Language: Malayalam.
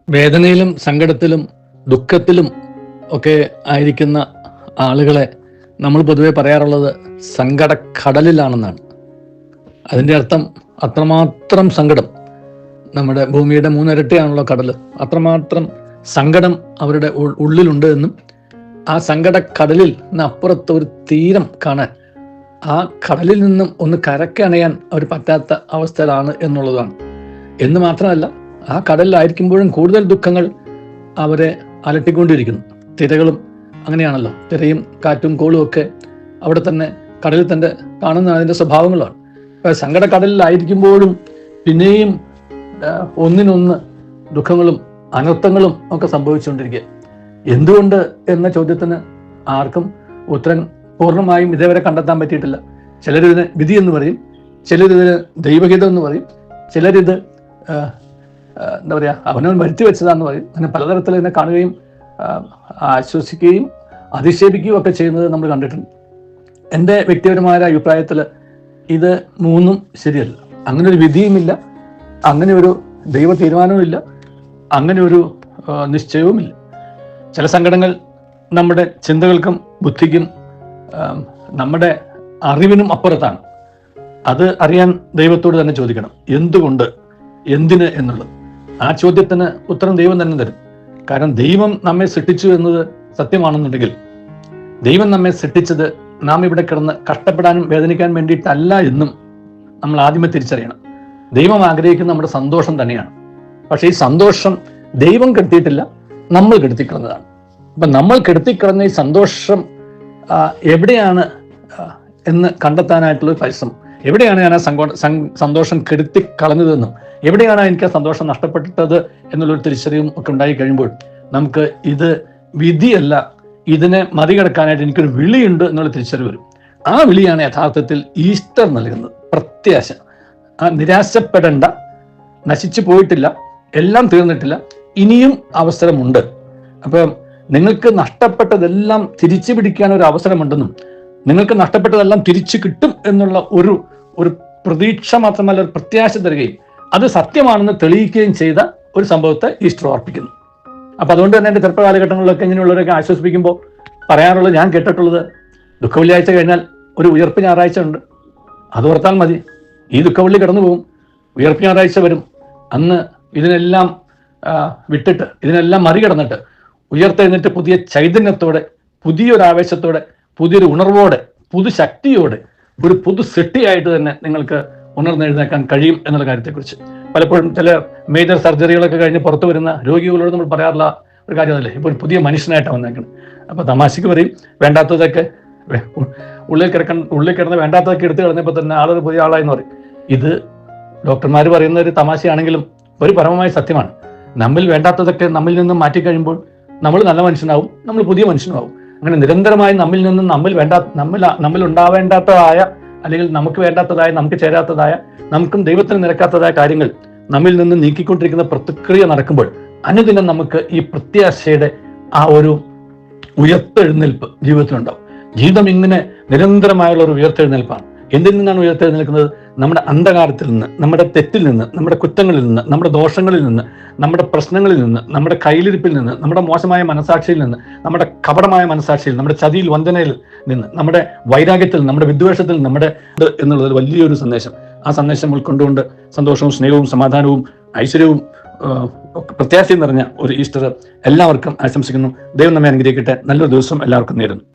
വേദനയിലും സങ്കടത്തിലും ദുഃഖത്തിലും ഒക്കെ ആയിരിക്കുന്ന ആളുകളെ നമ്മൾ പൊതുവെ പറയാറുള്ളത് സങ്കടക്കടലിലാണെന്നാണ്. അതിൻ്റെ അർത്ഥം അത്രമാത്രം സങ്കടം, നമ്മുടെ ഭൂമിയുടെ 3 ഇരട്ടിയാണല്ലോ കടൽ, അത്രമാത്രം സങ്കടം അവരുടെ ഉള്ളിലുണ്ട് എന്നും ആ സങ്കടക്കടലിൽ നിന്ന് അപ്പുറത്ത് ഒരു തീരം കാണാൻ, ആ കടലിൽ നിന്നും ഒന്ന് കരക്കണയാൻ അവർ പറ്റാത്ത അവസ്ഥയിലാണ് എന്നുള്ളതാണ്. എന്ന് മാത്രമല്ല, ആ കടലിലായിരിക്കുമ്പോഴും കൂടുതൽ ദുഃഖങ്ങൾ അവരെ അലട്ടിക്കൊണ്ടിരിക്കുന്നു. തിരകളും അങ്ങനെയാണല്ലോ, തിരയും കാറ്റും കോളും ഒക്കെ അവിടെ തന്നെ കടലിൽ തന്നെ കാണുന്ന അതിൻ്റെ സ്വഭാവങ്ങളാണ്. സങ്കടക്കടലിലായിരിക്കുമ്പോഴും പിന്നെയും ഒന്നിനൊന്ന് ദുഃഖങ്ങളും അനർത്ഥങ്ങളും ഒക്കെ സംഭവിച്ചുകൊണ്ടിരിക്കുക. എന്തുകൊണ്ട് എന്ന ചോദ്യത്തിന് ആർക്കും ഉത്തരം പൂർണ്ണമായും ഇതേവരെ കണ്ടെത്താൻ പറ്റിയിട്ടില്ല. ചിലരിതിന് വിധി എന്ന് പറയും, ചിലരിതിന് ദൈവഹിതം എന്ന് പറയും, ചിലരിത് എന്താ പറയുക അവനവൻ വരുത്തി വെച്ചതാന്ന് പറയും. അങ്ങനെ പലതരത്തിൽ ഇതിനെ കാണുകയും ആശ്വസിക്കുകയും അധിക്ഷേപിക്കുകയും ഒക്കെ ചെയ്യുന്നത് നമ്മൾ കണ്ടിട്ടുണ്ട്. എൻ്റെ വ്യക്തിപരമായ അഭിപ്രായത്തിൽ ഇത് മൂന്നും ശരിയല്ല. അങ്ങനെ ഒരു വിധിയുമില്ല, അങ്ങനെ ഒരു ദൈവ തീരുമാനവുമില്ല, അങ്ങനെ ഒരു നിശ്ചയവുമില്ല. ചില സങ്കടങ്ങൾ നമ്മുടെ ചിന്തകൾക്കും ബുദ്ധിക്കും നമ്മുടെ അറിവിനും അപ്പുറത്താണ്. അത് അറിയാൻ ദൈവത്തോട് തന്നെ ചോദിക്കണം, എന്തുകൊണ്ട്, എന്തിന് എന്നുള്ളത്. ആ ചോദ്യത്തിന് ഉത്തരം ദൈവം തന്നെ തരും. കാരണം ദൈവം നമ്മെ സൃഷ്ടിച്ചു എന്നത് സത്യമാണെന്നുണ്ടെങ്കിൽ, ദൈവം നമ്മെ സൃഷ്ടിച്ചത് നാം ഇവിടെ കിടന്ന് കഷ്ടപ്പെടാനും വേദനിക്കാൻ വേണ്ടിയിട്ടല്ല എന്നും നമ്മൾ ആദ്യമേ തിരിച്ചറിയണം. ദൈവം ആഗ്രഹിക്കുന്ന നമ്മുടെ സന്തോഷം തന്നെയാണ്. പക്ഷേ ഈ സന്തോഷം ദൈവം കെടുത്തിയിട്ടില്ല, നമ്മൾ കെടുത്തിക്കിടന്നതാണ്. അപ്പം നമ്മൾ കെടുത്തിക്കിടന്ന ഈ സന്തോഷം എവിടെയാണ് എന്ന് കണ്ടെത്താനായിട്ടുള്ളൊരു പരിശ്രമം, എവിടെയാണ് ഞാൻ ആ സന്തോഷം കെടുത്തി കളഞ്ഞതെന്നും എവിടെയാണ് എനിക്ക് ആ സന്തോഷം നഷ്ടപ്പെട്ടത് എന്നുള്ളൊരു തിരിച്ചറിവും ഒക്കെ ഉണ്ടായി കഴിയുമ്പോൾ നമുക്ക് ഇത് വിധിയല്ല, ഇതിനെ മറികടക്കാനായിട്ട് എനിക്കൊരു വിളിയുണ്ട് എന്നുള്ള തിരിച്ചറിവ് വരും. ആ വിളിയാണ് യഥാർത്ഥത്തിൽ ഈസ്റ്റർ നൽകുന്നത്, പ്രത്യാശ. ആ നിരാശപ്പെടേണ്ട, നശിച്ചു പോയിട്ടില്ല, എല്ലാം തീർന്നിട്ടില്ല, ഇനിയും അവസരമുണ്ട്. അപ്പം നിങ്ങൾക്ക് നഷ്ടപ്പെട്ടതെല്ലാം തിരിച്ചു പിടിക്കാൻ ഒരു അവസരമുണ്ടെന്നും നിങ്ങൾക്ക് നഷ്ടപ്പെട്ടതെല്ലാം തിരിച്ചു കിട്ടും എന്നുള്ള ഒരു പ്രതീക്ഷ മാത്രമല്ല, ഒരു പ്രത്യാശ തരികയും അത് സത്യമാണെന്ന് തെളിയിക്കുകയും ചെയ്ത ഒരു സംഭവത്തെ ഈസ്റ്റർ ഓർപ്പിക്കുന്നു. അപ്പം അതുകൊണ്ട് തന്നെ എൻ്റെ ചെറുപ്പ കാലഘട്ടങ്ങളിലൊക്കെ ഇങ്ങനെയുള്ളവരൊക്കെ ആശ്വസിപ്പിക്കുമ്പോൾ പറയാറുള്ളത്, ഞാൻ കേട്ടിട്ടുള്ളത്, ദുഃഖവെള്ളിയാഴ്ച കഴിഞ്ഞാൽ ഒരു ഉയർപ്പ് ഞായറാഴ്ച ഉണ്ട്, അത് ഓർത്താൽ മതി, ഈ ദുഃഖവെള്ളി കടന്നു പോകും, ഉയർപ്പ് ഞായറാഴ്ച വരും. അന്ന് ഇതിനെല്ലാം വിട്ടിട്ട്, ഇതിനെല്ലാം മറികടന്നിട്ട് ഉയർത്തെഴുന്നിട്ട് പുതിയ ചൈതന്യത്തോടെ, പുതിയൊരു ആവേശത്തോടെ, പുതിയൊരു ഉണർവോടെ, പുതുശക്തിയോടെ, ഒരു പുതു സൃഷ്ടിയായിട്ട് തന്നെ നിങ്ങൾക്ക് ഉണർന്നെഴുന്നേക്കാൻ കഴിയും എന്നുള്ള കാര്യത്തെക്കുറിച്ച് പലപ്പോഴും ചില മേജർ സർജറികളൊക്കെ കഴിഞ്ഞ് പുറത്തു വരുന്ന രോഗികളോട് നമ്മൾ പറയാറുള്ള ഒരു കാര്യമല്ലേ, ഇപ്പോൾ ഒരു പുതിയ മനുഷ്യനായിട്ടാണ് വന്നേക്കുന്നത്. അപ്പോൾ തമാശക്ക് പറയും, വേണ്ടാത്തതൊക്കെ ഉള്ളിൽ കിടന്ന് വേണ്ടാത്തതൊക്കെ എടുത്തു കളഞ്ഞപ്പോൾ തന്നെ ആളൊരു പുതിയ ആളായെന്ന് പറയും. ഇത് ഡോക്ടർമാർ പറയുന്ന ഒരു തമാശയാണെങ്കിലും ഒരു പരമമായ സത്യമാണ്. നമ്മിൽ വേണ്ടാത്തതൊക്കെ നമ്മിൽ നിന്നും മാറ്റിക്കഴിയുമ്പോൾ നമ്മൾ നല്ല മനുഷ്യനാവും, നമ്മൾ പുതിയ മനുഷ്യനാവും. അങ്ങനെ നിരന്തരമായി നമ്മിൽ നിന്നും നമ്മിൽ ഉണ്ടാവേണ്ടാത്തതായ, അല്ലെങ്കിൽ നമുക്ക് വേണ്ടാത്തതായ, നമുക്ക് ചേരാത്തതായ, നമുക്കും ദൈവത്തിന് നിരക്കാത്തതായ കാര്യങ്ങൾ നമ്മിൽ നിന്ന് നീക്കിക്കൊണ്ടിരിക്കുന്ന പ്രക്രിയ നടക്കുമ്പോൾ അനുദിനം നമുക്ക് ഈ പ്രത്യാശയുടെ ആ ഒരു ഉയർത്തെഴുന്നേൽപ്പ് ജീവിതത്തിലുണ്ടാവും. ജീവിതം ഇങ്ങനെ നിരന്തരമായുള്ള ഒരു ഉയർത്തെഴുന്നേൽപ്പാണ്. എന്തിൽ നിന്നാണ് ഉയർത്തെഴുന്നേൽക്കുന്നത്? നമ്മുടെ അന്ധകാരത്തിൽ നിന്ന്, നമ്മുടെ തെറ്റിൽ നിന്ന്, നമ്മുടെ കുറ്റങ്ങളിൽ നിന്ന്, നമ്മുടെ ദോഷങ്ങളിൽ നിന്ന്, നമ്മുടെ പ്രശ്നങ്ങളിൽ നിന്ന്, നമ്മുടെ കയ്യിലിരിപ്പിൽ നിന്ന്, നമ്മുടെ മോശമായ മനസാക്ഷിയിൽ നിന്ന്, നമ്മുടെ കപടമായ മനസാക്ഷിയിൽ, നമ്മുടെ ചതിയിൽ, വഞ്ചനയിൽ നിന്ന്, നമ്മുടെ വൈരാഗ്യത്തിൽ, നമ്മുടെ വിദ്വേഷത്തിൽ, നമ്മുടെ എന്നുള്ളത് വലിയൊരു സന്ദേശം. ആ സന്ദേശം ഉൾക്കൊണ്ടുകൊണ്ട് സന്തോഷവും സ്നേഹവും സമാധാനവും ഐശ്വര്യവും പ്രത്യാശയും നിറഞ്ഞ ഒരു ഈസ്റ്റർ എല്ലാവർക്കും ആശംസിക്കുന്നു. ദൈവം നമ്മെ അനുഗ്രഹിക്കട്ടെ. നല്ലൊരു ദിവസം എല്ലാവർക്കും നേരുന്നു.